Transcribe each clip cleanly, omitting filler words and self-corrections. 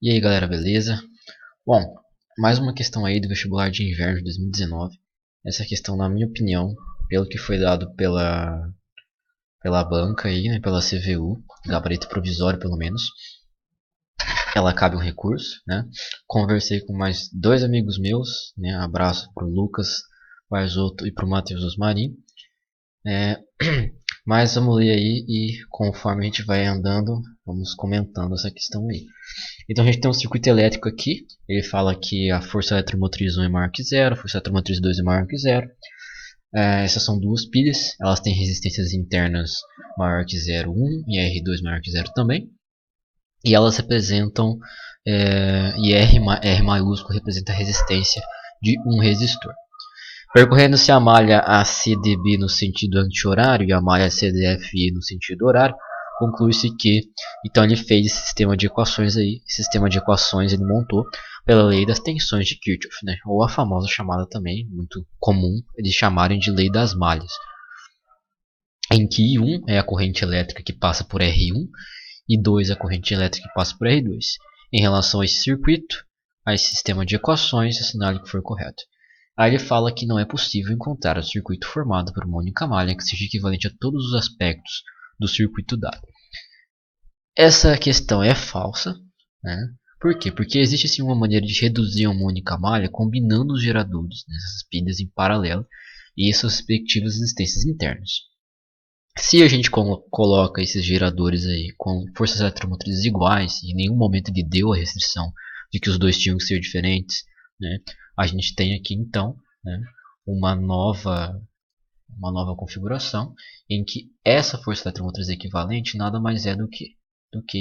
E aí galera, beleza? Bom, mais uma questão aí do vestibular de inverno de 2019. Essa questão, na minha opinião, pelo que foi dado pela banca aí, né, pela CVU, gabarito provisório pelo menos, ela cabe um recurso, né? Conversei com mais dois amigos meus, né? Abraço pro Lucas Barzotto e pro Matheus Osmarin. Mas vamos ler aí e conforme a gente vai andando, vamos comentando essa questão aí. Então a gente tem um circuito elétrico aqui. Ele fala que a força eletromotriz 1 é maior que zero, a força eletromotriz 2 é maior que zero. Essas são duas pilhas, elas têm resistências internas maior que 0,1 e R2 maior que zero também. E elas representam, e R maiúsculo representa a resistência de um resistor. Percorrendo-se a malha ACDB no sentido anti-horário e a malha CDFE no sentido horário, conclui-se que então ele fez esse sistema de equações aí. Esse sistema de equações ele montou pela lei das tensões de Kirchhoff, né? Ou a famosa chamada também, muito comum, eles chamarem de lei das malhas, em que I1 é a corrente elétrica que passa por R1 e 2 é a corrente elétrica que passa por R2. Em relação a esse circuito, a esse sistema de equações, assinale que for correto. Aí ele fala que não é possível encontrar o circuito formado por uma única malha que seja equivalente a todos os aspectos do circuito dado. Essa questão é falsa, né? Por quê? Porque existe sim uma maneira de reduzir uma única malha combinando os geradores nessas pilhas em paralelo e suas respectivas resistências internas. Se a gente coloca esses geradores aí com forças eletromotrizes iguais e em nenhum momento ele deu a restrição de que os dois tinham que ser diferentes, né? A gente tem aqui então, né, uma nova configuração em que essa força eletromotriz equivalente nada mais é do que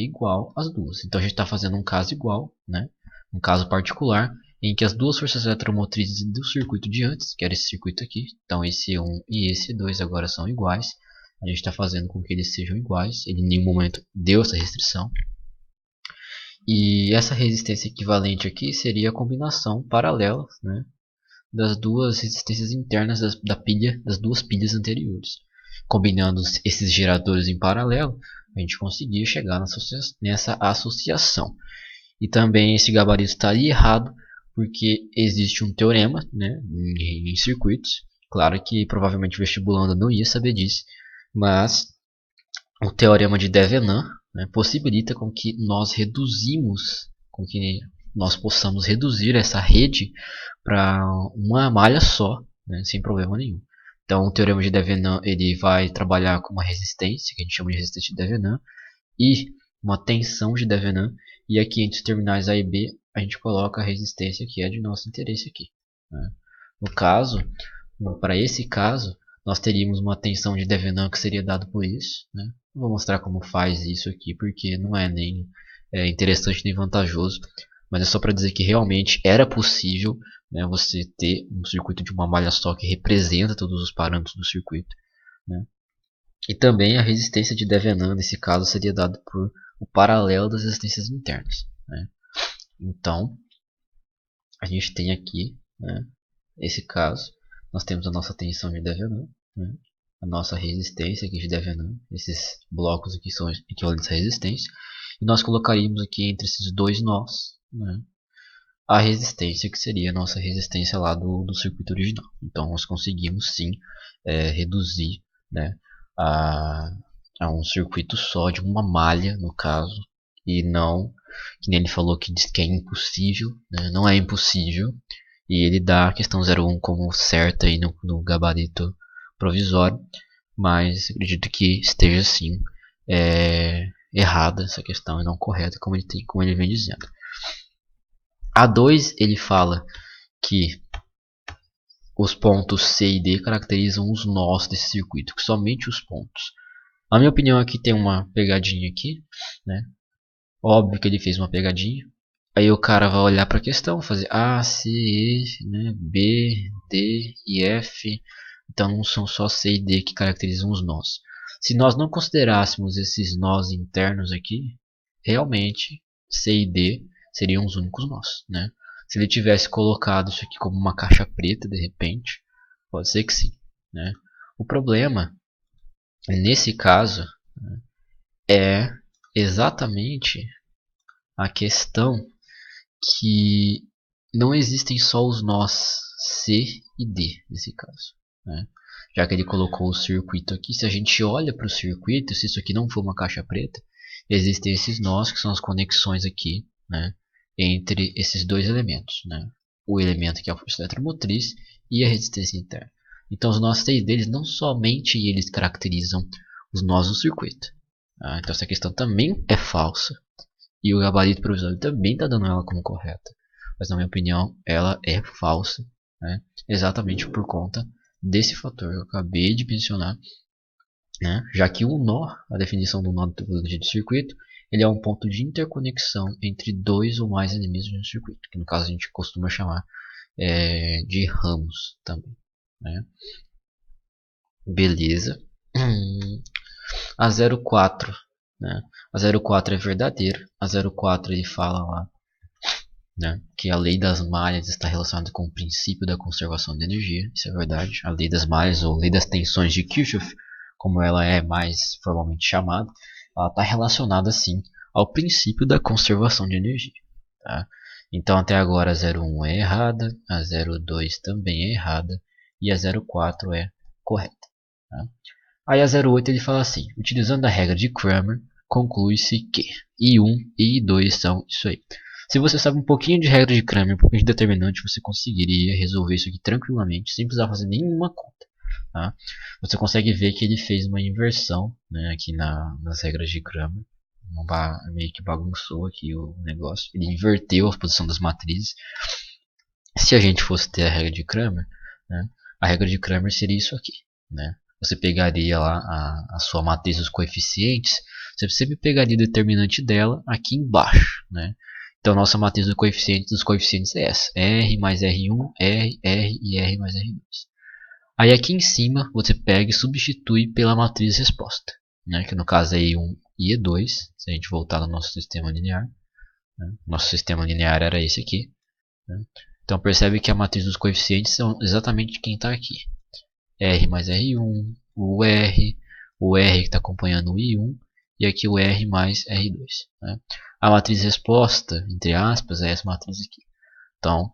igual às duas. Então a gente está fazendo um caso igual, né, um caso particular em que as duas forças eletromotrizes do circuito de antes, que era esse circuito aqui, então esse 1 e esse 2 agora são iguais. A gente está fazendo com que eles sejam iguais, ele em nenhum momento deu essa restrição. E essa resistência equivalente aqui seria a combinação paralela, né, das duas resistências internas das duas pilhas anteriores. Combinando esses geradores em paralelo, a gente conseguia chegar nessa associação. E também esse gabarito estaria errado, porque existe um teorema, né, em circuitos. Claro que provavelmente o vestibulando não ia saber disso, mas o teorema de Thevenin, né, possibilita com que nós possamos reduzir essa rede para uma malha só, né, sem problema nenhum. Então o teorema de Thevenin ele vai trabalhar com uma resistência, que a gente chama de resistência de Thevenin, e uma tensão de Thevenin, e aqui entre os terminais A e B a gente coloca a resistência que é de nosso interesse aqui, né. No caso, para esse caso, nós teríamos uma tensão de Thevenin que seria dado por isso, né. Não vou mostrar como faz isso aqui porque não é nem interessante nem vantajoso, mas é só para dizer que realmente era possível, né, você ter um circuito de uma malha só que representa todos os parâmetros do circuito, né. E também a resistência de Thevenin nesse caso seria dada por o paralelo das resistências internas, né. Então a gente tem aqui, né, esse caso, nós temos a nossa tensão de Thevenin, né, a nossa resistência aqui de Thevenin, esses blocos aqui são equivalentes à resistência, e nós colocaríamos aqui entre esses dois nós, né, a resistência que seria a nossa resistência lá do circuito original. Então nós conseguimos sim reduzir, né, a um circuito só de uma malha no caso, e não que nem ele falou que diz que é impossível, né, não é impossível, e ele dá a questão 01 como certa aí no gabarito provisório, mas acredito que esteja sim errada essa questão e não correta como ele vem dizendo. A2 ele fala que os pontos C e D caracterizam os nós desse circuito, que somente os pontos. Na minha opinião aqui tem uma pegadinha aqui, né? Óbvio que ele fez uma pegadinha. Aí o cara vai olhar para a questão, fazer A, C, E, né, B, D e F. Então não são só C e D que caracterizam os nós. Se nós não considerássemos esses nós internos aqui, realmente C e D seriam os únicos nós, né? Se ele tivesse colocado isso aqui como uma caixa preta de repente, pode ser que sim, né? O problema nesse caso, né, é exatamente a questão que não existem só os nós C e D nesse caso, né? Já que ele colocou o circuito aqui, se a gente olha para o circuito, se isso aqui não for uma caixa preta, existem esses nós que são as conexões aqui, né, entre esses dois elementos, né? O elemento que é a força eletromotriz e a resistência interna. Então os nós C e D não somente eles caracterizam os nós do circuito. Tá? Então essa questão também é falsa. E o gabarito provisório também está dando ela como correta. Mas na minha opinião ela é falsa, né? Exatamente por conta desse fator que eu acabei de mencionar, né? Já que o nó, a definição do nó da topologia de circuito, ele é um ponto de interconexão entre dois ou mais elementos de um circuito, que no caso a gente costuma chamar de ramos também, né? Beleza. A 04, né? A 04 é verdadeira. A 04 ele fala lá, né, que a lei das malhas está relacionada com o princípio da conservação de energia. Isso é verdade. A lei das malhas, ou lei das tensões de Kirchhoff, como ela é mais formalmente chamada, ela está relacionada sim ao princípio da conservação de energia. Tá? Então até agora a 01 é errada, a 02 também é errada e a 04 é correta. Tá? Aí a 08 ele fala assim: utilizando a regra de Cramer, conclui-se que I1 e I2 são isso aí. Se você sabe um pouquinho de regra de Cramer, um pouquinho de determinante, você conseguiria resolver isso aqui tranquilamente, sem precisar fazer nenhuma conta. Tá? Você consegue ver que ele fez uma inversão, né, aqui nas regras de Cramer. Meio que bagunçou aqui o negócio. Ele inverteu a posição das matrizes. Se a gente fosse ter a regra de Cramer, né, a regra de Cramer seria isso aqui, né? Você pegaria lá a sua matriz dos coeficientes, você sempre pegaria o determinante dela aqui embaixo, né? Então nossa matriz dos coeficientes é essa: R mais R1, R, R e R mais R2. Aí aqui em cima você pega e substitui pela matriz resposta, né? Que no caso é I1 e E2, se a gente voltar no nosso sistema linear, né? Nosso sistema linear era esse aqui, né? Então percebe que a matriz dos coeficientes são exatamente quem está aqui. R mais R1, o R que está acompanhando o I1 e aqui o R mais R2. Né? A matriz resposta, entre aspas, é essa matriz aqui. Então,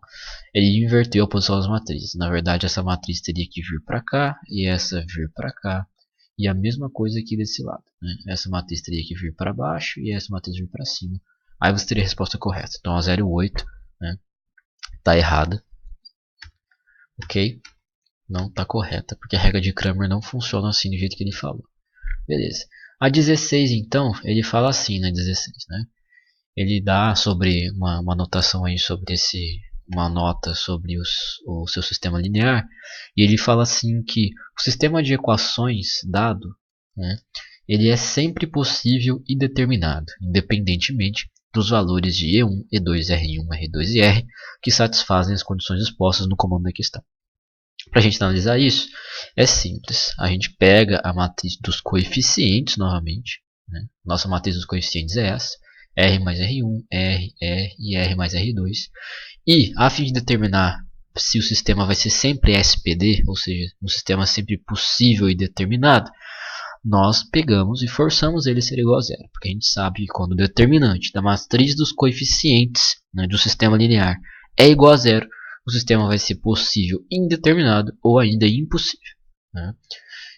ele inverteu a posição das matrizes. Na verdade, essa matriz teria que vir para cá e essa vir para cá. E a mesma coisa aqui desse lado. Né? Essa matriz teria que vir para baixo e essa matriz vir para cima. Aí você teria a resposta correta. Então, a 08 está errada. Ok? Não está correta, porque a regra de Cramer não funciona assim do jeito que ele falou. Beleza. A 16, então, ele fala assim na 16, né? Ele dá sobre uma anotação aí sobre uma nota sobre o seu sistema linear, e ele fala assim que o sistema de equações dado, né, ele é sempre possível e determinado, independentemente dos valores de E1, E2, R1, R2 e R que satisfazem as condições expostas no comando da questão. Para a gente analisar isso, é simples. A gente pega a matriz dos coeficientes novamente. Né? Nossa matriz dos coeficientes é essa. R mais R1, R, R e R mais R2. E, a fim de determinar se o sistema vai ser sempre SPD, ou seja, um sistema sempre possível e determinado, nós pegamos e forçamos ele a ser igual a zero. Porque a gente sabe que quando o determinante da matriz dos coeficientes, né, do sistema linear é igual a zero, o sistema vai ser possível indeterminado ou ainda impossível. Né?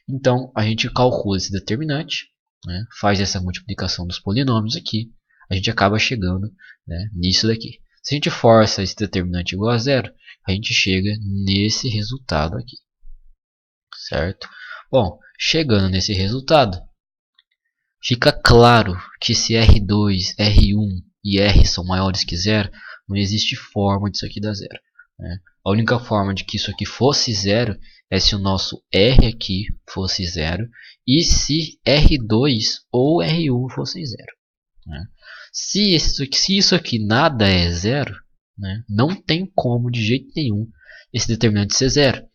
Então a gente calcula esse determinante, né? Faz essa multiplicação dos polinômios aqui, a gente acaba chegando, né, nisso daqui. Se a gente força esse determinante igual a zero, a gente chega nesse resultado aqui. Certo? Bom, chegando nesse resultado, fica claro que se R2, R1 e R são maiores que zero, não existe forma disso aqui dar zero. Né? A única forma de que isso aqui fosse zero é se o nosso R aqui fosse zero e se R2 ou R1 fossem zero. Né? Se isso aqui nada é zero, né, não tem como de jeito nenhum esse determinante ser zero.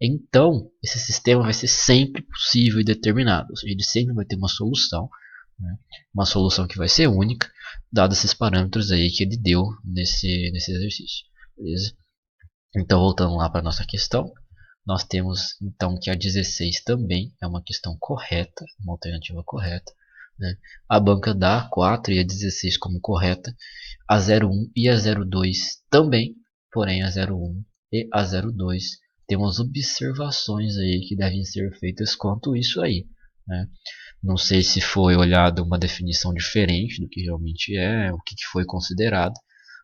Então, esse sistema vai ser sempre possível e determinado. Ou seja, ele sempre vai ter uma solução, né, uma solução que vai ser única, dados esses parâmetros aí que ele deu nesse exercício. Beleza? Então, voltando lá para a nossa questão, nós temos então que a 16 também é uma questão correta, uma alternativa correta. né? A banca dá a 4 e a 16 como correta, a 01 e a 02 também, porém a 01 e a 02 tem umas observações aí que devem ser feitas quanto isso aí, né? Não sei se foi olhado uma definição diferente do que realmente é, o que foi considerado,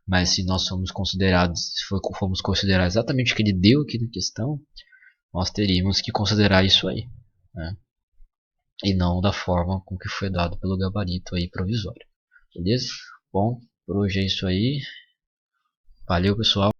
mas se nós fomos considerados, se fomos considerar exatamente o que ele deu aqui na questão, nós teríamos que considerar isso aí, né? E não da forma com que foi dado pelo gabarito aí provisório, beleza? Bom, por hoje é isso aí, valeu pessoal.